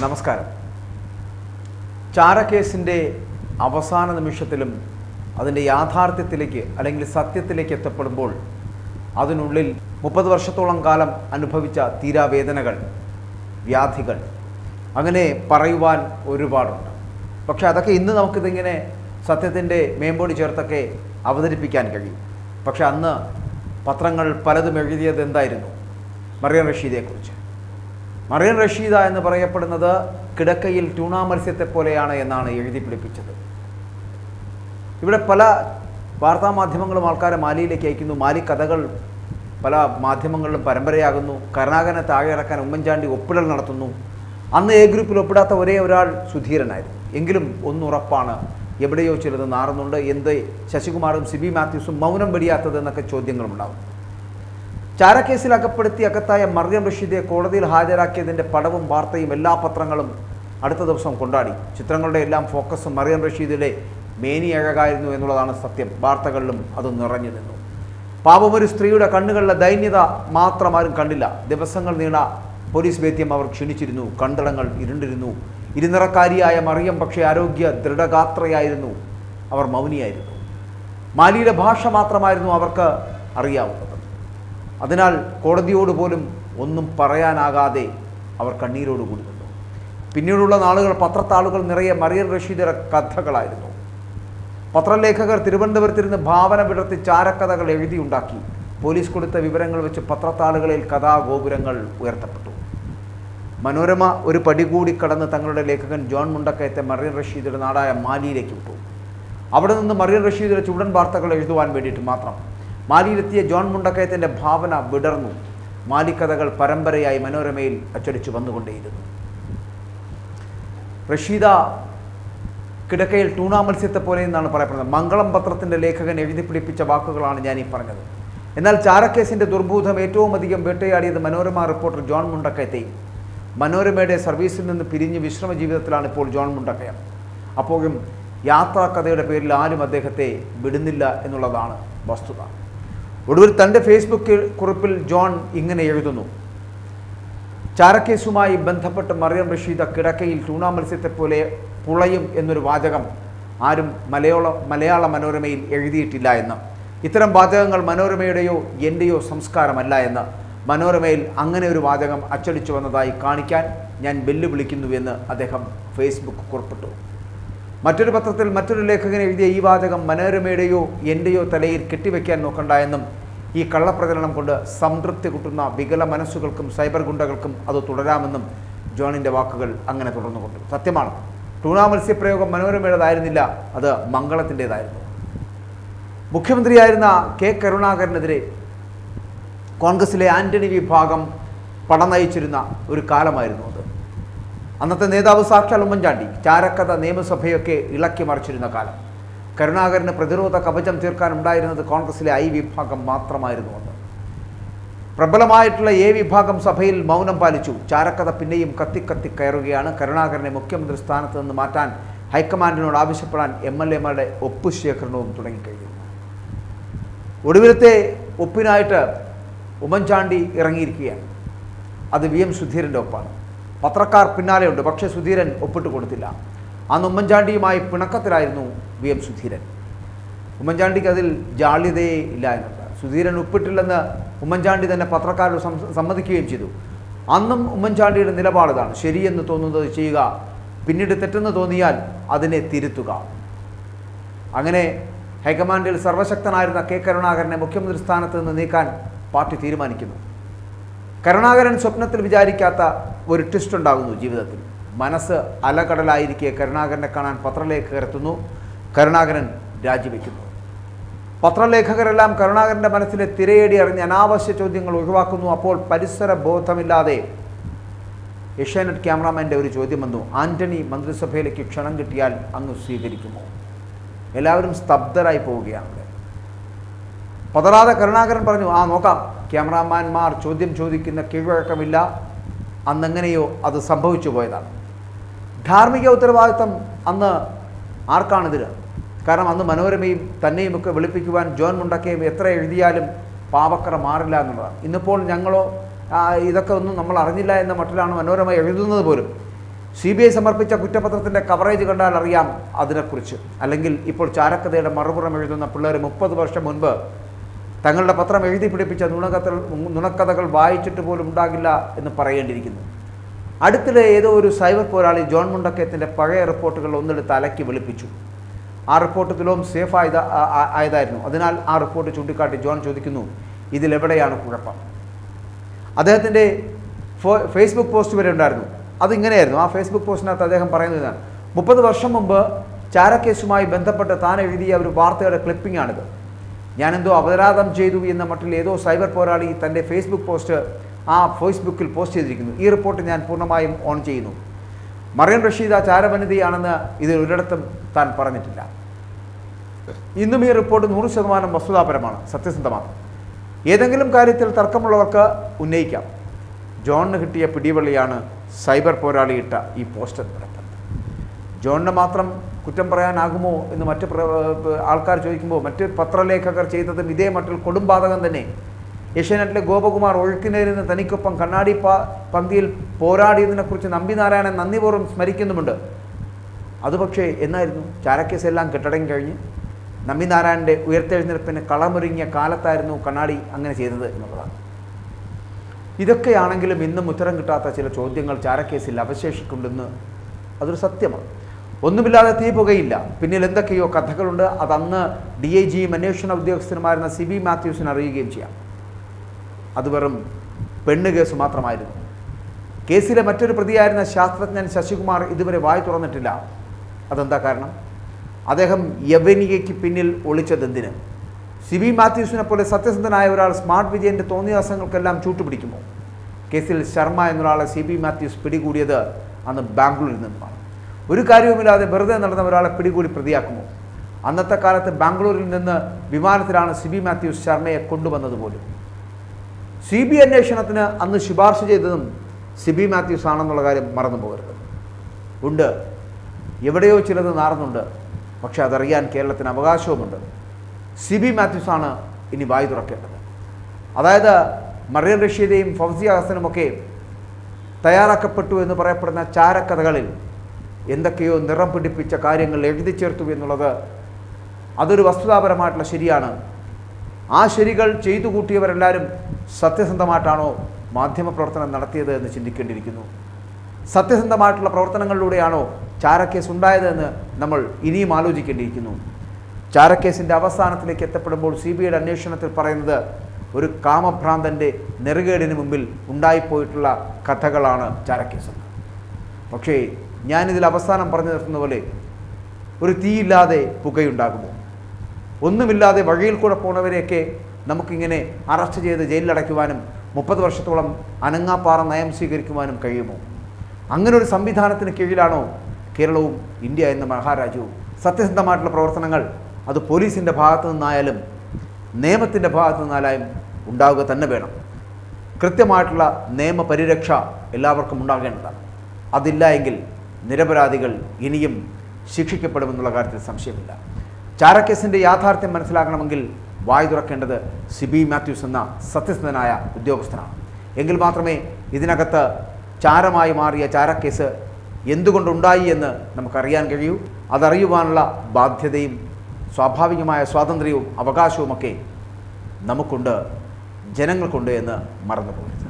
നമസ്കാരം. ചാരക്കേസിൻ്റെ അവസാന നിമിഷത്തിലും അതിൻ്റെ യാഥാർത്ഥ്യത്തിലേക്ക് അല്ലെങ്കിൽ സത്യത്തിലേക്ക് എത്തപ്പെടുമ്പോൾ അതിനുള്ളിൽ 30 വർഷത്തോളം കാലം അനുഭവിച്ച തീരാവേദനകൾ, വ്യാധികൾ അങ്ങനെ പറയുവാൻ ഒരുപാടുണ്ട്. പക്ഷെ അതൊക്കെ ഇന്ന് നമുക്കിതിങ്ങനെ സത്യത്തിൻ്റെ മേമ്പോടി ചേർത്തൊക്കെ അവതരിപ്പിക്കാൻ കഴിയും. പക്ഷെ അന്ന് പത്രങ്ങൾ പലതും എഴുതിയത് എന്തായിരുന്നു? മറിയം റഷീദയെക്കുറിച്ച്. മറിയം റഷീദ എന്ന് പറയപ്പെടുന്നത് കിടക്കയിൽ ട്യൂണ മത്സ്യത്തെ പോലെയാണ് എന്നാണ് എഴുതി പിടിപ്പിച്ചത്. ഇവിടെ പല വാർത്താമാധ്യമങ്ങളും ആൾക്കാരെ മാലിയിലേക്ക് അയക്കുന്നു. മാലി കഥകൾ പല മാധ്യമങ്ങളിലും പരമ്പരയാകുന്നു. കരുണാകരനെ താഴെ ഇറക്കാൻ ഉമ്മൻചാണ്ടി ഒപ്പിടൽ നടത്തുന്നു. അന്ന് എ ഗ്രൂപ്പിൽ ഒപ്പിടാത്ത ഒരേ ഒരാൾ സുധീരനായിരുന്നു. എങ്കിലും ഒന്നുറപ്പാണ്, എവിടെയോ ചിലത് നാറുന്നുണ്ട്. എന്ത് ശശികുമാറും സിബി മാത്യൂസും മൗനം വെടിയാത്തത് എന്നൊക്കെ ചോദ്യങ്ങളുണ്ടാകും. ചാരക്കേസിൽ അകപ്പെടുത്തി അകത്തായ മറിയം റഷീദയെ കോടതിയിൽ ഹാജരാക്കിയതിൻ്റെ പടവും വാർത്തയും എല്ലാ പത്രങ്ങളും അടുത്ത ദിവസം കൊണ്ടാടി. ചിത്രങ്ങളുടെ എല്ലാം ഫോക്കസും മറിയം റഷീദയുടെ മേനിയഴകായിരുന്നു എന്നുള്ളതാണ് സത്യം. വാർത്തകളിലും അത് നിറഞ്ഞു നിന്നു. പാവമൊരു സ്ത്രീയുടെ കണ്ണുകളിലെ ദൈന്യത മാത്രം ആരും കണ്ടില്ല. ദിവസങ്ങൾ നീണ്ട പോലീസ് വേദ്യം അവർ ക്ഷണിച്ചിരുന്നു. കണ്ടളങ്ങൾ ഇരുണ്ടിരുന്നു. ഇരുനിറക്കാരിയായ മറിയം പക്ഷേ ആരോഗ്യ ദൃഢഗാത്രയായിരുന്നു. അവർ മൗനിയായിരുന്നു. മാലിയുടെ ഭാഷ മാത്രമായിരുന്നു അവർക്ക് അറിയാവുന്നത്. അതിനാൽ കോടതിയോട് പോലും ഒന്നും പറയാനാകാതെ അവർ കണ്ണീരോടുകൂടി നിന്നു. പിന്നീടുള്ള നാളുകൾ പത്രത്താളുകൾ നിറയെ മറിയം റഷീദയുടെ കഥകളായിരുന്നു. പത്രലേഖകർ തിരുവനന്തപുരത്തിരുന്ന് ഭാവന വിടർത്തി ചാരക്കഥകൾ എഴുതിയുണ്ടാക്കി. പോലീസ് കൊടുത്ത വിവരങ്ങൾ വെച്ച് പത്രത്താളുകളിൽ കഥാഗോപുരങ്ങൾ ഉയർത്തപ്പെട്ടു. മനോരമ ഒരു പടി കൂടി കടന്ന് തങ്ങളുടെ ലേഖകൻ ജോൺ മുണ്ടക്കയത്തെ മറിയം റഷീദയുടെ നാടായ മാലിയിലേക്ക് വിട്ടു. അവിടെ നിന്ന് മറിയം റഷീദയുടെ ചുവടൻ വാർത്തകൾ എഴുതുവാൻ വേണ്ടിയിട്ട് മാത്രം മാലിയിലെത്തിയ ജോൺ മുണ്ടക്കയത്തിൻ്റെ ഭാവന വിടർന്നു. മാലിക്കഥകൾ പരമ്പരയായി മനോരമയിൽ അച്ചടിച്ചു വന്നുകൊണ്ടേയിരുന്നു. റഷീദ കിടക്കയിൽ ട്യൂണ മത്സ്യത്തെ പോലെ എന്നാണ് പറയപ്പെടുന്നത്. മംഗളം പത്രത്തിൻ്റെ ലേഖകൻ എഴുതി പിടിപ്പിച്ച വാക്കുകളാണ് ഞാൻ ഈ പറഞ്ഞത്. എന്നാൽ ചാരക്കേസിൻ്റെ ദുർഭൂതം ഏറ്റവും അധികം വേട്ടയാടിയത് മനോരമ റിപ്പോർട്ടർ ജോൺ മുണ്ടക്കയത്തെയും. മനോരമയുടെ സർവീസിൽ നിന്ന് പിരിഞ്ഞ് വിശ്രമ ജീവിതത്തിലാണ് ഇപ്പോൾ ജോൺ മുണ്ടക്കയം. അപ്പോഴും യാത്രാക്കഥയുടെ പേരിൽ ആരും അദ്ദേഹത്തെ വിടുന്നില്ല എന്നുള്ളതാണ് വസ്തുത. ഒടുവിൽ തൻ്റെ ഫേസ്ബുക്ക് കുറിപ്പിൽ ജോൺ ഇങ്ങനെ എഴുതുന്നു: ചാരക്കേസുമായി ബന്ധപ്പെട്ട് മറിയം റഷീദ കിടക്കയിൽ ട്യൂണ മത്സ്യത്തെ പോലെ പുളയും എന്നൊരു വാചകം ആരും മലയാള മനോരമയിൽ എഴുതിയിട്ടില്ല എന്ന്. ഇത്തരം വാചകങ്ങൾ മനോരമയുടെയോ എൻ്റെയോ സംസ്കാരമല്ല എന്ന് മനോരമയിൽ അങ്ങനെ ഒരു വാചകം അച്ചടിച്ചു വന്നതായി കാണിക്കാൻ ഞാൻ വെല്ലുവിളിക്കുന്നുവെന്ന് അദ്ദേഹം ഫേസ്ബുക്ക് കുറിപ്പിട്ടു. മറ്റൊരു പത്രത്തിൽ മറ്റൊരു ലേഖകൻ എഴുതിയ ഈ വാചകം മനോരമയുടെയോ എൻ്റെയോ തലയിൽ കെട്ടിവെക്കാൻ നോക്കണ്ട എന്നും ഈ കള്ളപ്രചരണം കൊണ്ട് സംതൃപ്തി കിട്ടുന്ന വികല മനസ്സുകൾക്കും സൈബർ ഗുണ്ടകൾക്കും അത് തുടരാമെന്നും ജോണിൻ്റെ വാക്കുകൾ അങ്ങനെ തുടർന്നുകൊണ്ട്. സത്യമാണ്, ട്യൂണ മത്സ്യപ്രയോഗം മനോരമയുടേതായിരുന്നില്ല, അത് മംഗളത്തിൻ്റേതായിരുന്നു. മുഖ്യമന്ത്രിയായിരുന്ന കെ കരുണാകരനെതിരെ കോൺഗ്രസിലെ ആന്റണി വിഭാഗം പടനയിച്ചിരുന്ന ഒരു കാലമായിരുന്നു അത്. അന്നത്തെ നേതാവ് സാക്ഷാൽ ഉമ്മൻചാണ്ടി ചാരക്കഥ നിയമസഭയൊക്കെ ഇളക്കി മറിച്ചിരുന്ന കാലം. കരുണാകരന് പ്രതിരോധ കവചം തീർക്കാനുണ്ടായിരുന്നത് കോൺഗ്രസിലെ ഐ വിഭാഗം മാത്രമായിരുന്നു അന്ന്. പ്രബലമായിട്ടുള്ള എ വിഭാഗം സഭയിൽ മൗനം പാലിച്ചു. ചാരക്കഥ പിന്നെയും കത്തി കയറുകയാണ്. കരുണാകരനെ മുഖ്യമന്ത്രി സ്ഥാനത്ത് നിന്ന് മാറ്റാൻ ഹൈക്കമാൻഡിനോട് ആവശ്യപ്പെടാൻ MLA-മാരുടെ ഒപ്പ് ശേഖരണവും തുടങ്ങിക്കഴിഞ്ഞു. ഒടുവിലത്തെ ഒപ്പിനായിട്ട് ഉമ്മൻചാണ്ടി ഇറങ്ങിയിരിക്കുകയാണ്. അത് VM സുധീരൻ്റെ ഒപ്പാണ്. പത്രക്കാർ പിന്നാലെയുണ്ട്, പക്ഷേ സുധീരൻ ഒപ്പിട്ട് കൊടുത്തില്ല. അന്ന് ഉമ്മൻചാണ്ടിയുമായി പിണക്കത്തിലായിരുന്നു VM സുധീരൻ. ഉമ്മൻചാണ്ടിക്ക് അതിൽ ജാള്യതയെ ഇല്ല എന്നുള്ളത്. സുധീരൻ ഒപ്പിട്ടില്ലെന്ന് ഉമ്മൻചാണ്ടി തന്നെ പത്രക്കാരോട് സമ്മതിക്കുകയും ചെയ്തു. അന്നും ഉമ്മൻചാണ്ടിയുടെ നിലപാടിതാണ്: ശരിയെന്ന് തോന്നുന്നത് ചെയ്യുക, പിന്നീട് തെറ്റെന്ന് തോന്നിയാൽ അതിനെ തിരുത്തുക. അങ്ങനെ ഹൈക്കമാൻഡിൽ സർവശക്തനായിരുന്ന കെ കരുണാകരനെ മുഖ്യമന്ത്രി സ്ഥാനത്ത് നിന്ന് നീക്കാൻ പാർട്ടി തീരുമാനിക്കുന്നു. കരുണാകരൻ സ്വപ്നത്തിൽ വിചാരിക്കാത്ത ഒരു ട്വിസ്റ്റ് ഉണ്ടാകുന്നു ജീവിതത്തിൽ. മനസ്സ് അലകടലായിരിക്കെ കരുണാകരനെ കാണാൻ പത്രലേഖകർ എത്തുന്നു. കരുണാകരൻ രാജിവെക്കുന്നു. പത്രലേഖകരെല്ലാം കരുണാകരൻ്റെ മനസ്സിലെ തിരയേടി അറിഞ്ഞ് അനാവശ്യ ചോദ്യങ്ങൾ ഒഴിവാക്കുന്നു. അപ്പോൾ പരിസര ബോധമില്ലാതെ ഏഷ്യാനെറ്റ് ക്യാമറാമാൻ്റെ ഒരു ചോദ്യം വന്നു: ആന്റണി മന്ത്രിസഭയിലേക്ക് ക്ഷണം കിട്ടിയാൽ അങ്ങ് സ്വീകരിക്കുമോ? എല്ലാവരും സ്തബ്ധരായി പോവുകയാണ്. പതറാതെ കരുണാകരൻ പറഞ്ഞു: ആ നോക്കാം. ക്യാമറാമാന്മാർ ചോദ്യം ചോദിക്കുന്ന കീഴ്വഴക്കമില്ല. അന്നെങ്ങനെയോ അത് സംഭവിച്ചു പോയതാണ്. ധാർമ്മിക ഉത്തരവാദിത്തം അന്ന് ആർക്കാണിതിന്? കാരണം അന്ന് മനോരമയും തന്നെയുമൊക്കെ വെളുപ്പിക്കുവാൻ ജോൺ മുണ്ടക്കയും എത്ര എഴുതിയാലും പാവക്കറ മാറില്ല എന്നുള്ളതാണ്. ഇന്നിപ്പോൾ ഞങ്ങളോ ഇതൊക്കെ ഒന്നും നമ്മൾ അറിഞ്ഞില്ല എന്ന മട്ടിലാണ് മനോരമ എഴുതുന്നത് പോലും. CBI സമർപ്പിച്ച കുറ്റപത്രത്തിൻ്റെ കവറേജ് കണ്ടാൽ അറിയാം അതിനെക്കുറിച്ച്. അല്ലെങ്കിൽ ഇപ്പോൾ ചാരക്കഥയുടെ മറുപുറം എഴുതുന്ന പിള്ളേർ 30 വർഷം മുൻപ് തങ്ങളുടെ പത്രം എഴുതി പിടിപ്പിച്ച നുണക്കഥകൾ വായിച്ചിട്ട് പോലും ഉണ്ടാകില്ല എന്ന് പറയേണ്ടിയിരിക്കുന്നു. അടുത്തിടെ ഏതോ ഒരു സൈബർ പോരാളി ജോൺ മുണ്ടക്കയത്തിൻ്റെ പഴയ റിപ്പോർട്ടുകൾ ഒന്നെടുത്ത് അലക്കി വെളുപ്പിച്ചു. ആ റിപ്പോർട്ട് തുലോം സേഫ് ആയതായിരുന്നു. അതിനാൽ ആ റിപ്പോർട്ട് ചൂണ്ടിക്കാട്ടി ജോൺ ചോദിക്കുന്നു, ഇതിലെവിടെയാണ് കുഴപ്പം? അദ്ദേഹത്തിൻ്റെ ഫേസ്ബുക്ക് പോസ്റ്റ് വരെ ഉണ്ടായിരുന്നു. അതിങ്ങനെയായിരുന്നു. ആ ഫേസ്ബുക്ക് പോസ്റ്റിനകത്ത് അദ്ദേഹം പറയുന്നതാണ്, 30 വർഷം മുമ്പ് ചാരക്കേസുമായി ബന്ധപ്പെട്ട് താൻ എഴുതിയ ഒരു വാർത്തയുടെ ക്ലിപ്പിംഗാണിത്. ഞാനെന്തോ അപരാധം ചെയ്തു എന്ന മട്ടിൽ ഏതോ സൈബർ പോരാളി തൻ്റെ ഫേസ്ബുക്ക് പോസ്റ്റ് ഫേസ്ബുക്കിൽ പോസ്റ്റ് ചെയ്തിരിക്കുന്നു. ഈ റിപ്പോർട്ട് ഞാൻ പൂർണ്ണമായും ഓൺ ചെയ്യുന്നു. മറിയം റഷീദ ചാരവനിതയാണെന്ന് ഇതിൽ ഒരിടത്തും താൻ പറഞ്ഞിട്ടില്ല. ഇന്നും ഈ റിപ്പോർട്ട് 100% വസ്തുതാപരമാണ്, സത്യസന്ധമാണ്. ഏതെങ്കിലും കാര്യത്തിൽ തർക്കമുള്ളവർക്ക് ഉന്നയിക്കാം. ജോണിന് കിട്ടിയ പിടിവള്ളിയാണ് സൈബർ പോരാളി ഇട്ട ഈ പോസ്റ്റർ നടത്തുന്നത്. ജോണിന് മാത്രം കുറ്റം പറയാനാകുമോ എന്ന് മറ്റ് ആൾക്കാർ ചോദിക്കുമ്പോൾ, മറ്റ് പത്രലേഖകർ ചെയ്തതും ഇതേ മട്ടിൽ കൊടുംപാതകം തന്നെ. ഏഷ്യാനെറ്റിലെ ഗോപകുമാർ ഒഴുക്കിനേരുന്ന തനിക്കൊപ്പം കണ്ണാടി പന്തിയിൽ പോരാടിയതിനെക്കുറിച്ച് നമ്പിനാരായണൻ നന്ദിപൂർവ്വം സ്മരിക്കുന്നുമുണ്ട്. അതുപക്ഷേ എന്നായിരുന്നു ചാരക്കേസെല്ലാം കെട്ടടങ്ങി കഴിഞ്ഞ് നമ്പിനാരായണൻ്റെ ഉയർത്തെഴുന്നേൽപ്പിന് കളമൊരുങ്ങിയ കാലത്തായിരുന്നു കണ്ണാടി അങ്ങനെ ചെയ്തത് എന്നുള്ളതാണ്. ഇതൊക്കെയാണെങ്കിലും ഇന്നും ഉത്തരം കിട്ടാത്ത ചില ചോദ്യങ്ങൾ ചാരക്കേസിൽ അവശേഷിക്കുന്നുണ്ടെന്ന് അതൊരു സത്യമാണ്. ഒന്നുമില്ലാതെ തീ പുകയില്ല, പിന്നിൽ എന്തൊക്കെയോ കഥകളുണ്ട്. അതന്ന് DIGയും അന്വേഷണ ഉദ്യോഗസ്ഥന്മാരുന്ന CB മാത്യൂസിന് അറിയുകയും ചെയ്യാം. അത് വെറും പെണ്ണ് കേസ് മാത്രമായിരുന്നു. കേസിലെ മറ്റൊരു പ്രതിയായിരുന്ന ശാസ്ത്രജ്ഞൻ ശശികുമാർ ഇതുവരെ വായി തുറന്നിട്ടില്ല. അതെന്താ കാരണം? അദ്ദേഹം യവനികയ്ക്ക് പിന്നിൽ ഒളിച്ചതെന്തിന്? CB മാത്യൂസിനെ പോലെ സത്യസന്ധനായ ഒരാൾ സ്മാർട്ട് വിജയൻ്റെ തോന്നിയാസങ്ങൾക്കെല്ലാം ചൂട്ടുപിടിക്കുമോ? കേസിൽ ശർമ്മ എന്നൊരാളെ CB മാത്യൂസ് പിടികൂടിയത് അന്ന് ബാംഗ്ലൂരിൽ നിന്നുമാണ്. ഒരു കാര്യവുമില്ലാതെ വെറുതെ നടന്ന ഒരാളെ പിടികൂടി പ്രതിയാക്കുമോ? അന്നത്തെ കാലത്ത് ബാംഗ്ലൂരിൽ നിന്ന് വിമാനത്തിലാണ് CB മാത്യൂസ് ശർമ്മയെ കൊണ്ടുവന്നത് പോലും. CBI അന്വേഷണത്തിന് അന്ന് ശുപാർശ ചെയ്തതും CB മാത്യൂസ് ആണെന്നുള്ള കാര്യം മറന്നു പോകരുത്. ഉണ്ട്, എവിടെയോ ചിലത് നാറുന്നുണ്ട്. പക്ഷെ അതറിയാൻ കേരളത്തിന് അവകാശവുമുണ്ട്. CB മാത്യൂസ് ആണ് ഇനി വായി തുറക്കേണ്ടത്. അതായത് മറിയം റഷീദയും ഫൗസിയ ഹസനുമൊക്കെ തയ്യാറാക്കപ്പെട്ടു എന്ന് പറയപ്പെടുന്ന ചാരക്കഥകളിൽ എന്തൊക്കെയോ നിറം പിടിപ്പിച്ച കാര്യങ്ങൾ എഴുതി ചേർത്തു എന്നുള്ളത് അതൊരു വസ്തുതാപരമായിട്ടുള്ള ശരിയാണ്. ആ ശരികൾ ചെയ്തു കൂട്ടിയവരെല്ലാവരും സത്യസന്ധമായിട്ടാണോ മാധ്യമപ്രവർത്തനം നടത്തിയത് എന്ന് ചിന്തിക്കേണ്ടിയിരിക്കുന്നു. സത്യസന്ധമായിട്ടുള്ള പ്രവർത്തനങ്ങളിലൂടെയാണോ ചാരക്കേസ് ഉണ്ടായതെന്ന് നമ്മൾ ഇനിയും ആലോചിക്കേണ്ടിയിരിക്കുന്നു. ചാരക്കേസിൻ്റെ അവസാനത്തിലേക്ക് എത്തപ്പെടുമ്പോൾ CBIയുടെ അന്വേഷണത്തിൽ പറയുന്നത് ഒരു കാമഭ്രാന്തൻ്റെ നെറുകേടിന് മുമ്പിൽ ഉണ്ടായിപ്പോയിട്ടുള്ള കഥകളാണ് ചാരക്കേസെന്ന്. പക്ഷേ ഞാനിതിൽ അവസാനം പറഞ്ഞു നിർത്തുന്ന പോലെ ഒരു തീയില്ലാതെ പുകയുണ്ടാകുമോ? ഒന്നുമില്ലാതെ വഴിയിൽ കൂടെ പോണവരെയൊക്കെ നമുക്കിങ്ങനെ അറസ്റ്റ് ചെയ്ത് ജയിലിലടയ്ക്കുവാനും 30 വർഷത്തോളം അനങ്ങാപ്പാറ നയം സ്വീകരിക്കുവാനും കഴിയുമോ? അങ്ങനെ ഒരു സംവിധാനത്തിന് കീഴിലാണോ കേരളവും ഇന്ത്യ എന്ന മഹാരാജ്യവും? സത്യസന്ധമായിട്ടുള്ള പ്രവർത്തനങ്ങൾ അത് പോലീസിൻ്റെ ഭാഗത്തു നിന്നായാലും നിയമത്തിൻ്റെ ഭാഗത്തു നിന്നായാലും ഉണ്ടാവുക തന്നെ വേണം. കൃത്യമായിട്ടുള്ള നിയമപരിരക്ഷ എല്ലാവർക്കും ഉണ്ടാകേണ്ടതാണ്. അതില്ല എങ്കിൽ നിരപരാധികൾ ഇനിയും ശിക്ഷിക്കപ്പെടുമെന്നുള്ള കാര്യത്തിൽ സംശയമില്ല. ചാരക്കേസിൻ്റെ യാഥാർത്ഥ്യം മനസ്സിലാക്കണമെങ്കിൽ വായി തുറക്കേണ്ടത് CB മാത്യൂസ് എന്ന സത്യസന്ധനായ ഉദ്യോഗസ്ഥനാണ്. എങ്കിൽ മാത്രമേ ഇതിനകത്ത് ചാരമായി മാറിയ ചാരക്കേസ് എന്തുകൊണ്ടുണ്ടായി എന്ന് നമുക്കറിയാൻ കഴിയൂ. അതറിയുവാനുള്ള ബാധ്യതയും സ്വാഭാവികമായ സ്വാതന്ത്ര്യവും അവകാശവുമൊക്കെ നമുക്കുണ്ട്, ജനങ്ങൾക്കുണ്ട് എന്ന് മറന്നു പോകരുത്.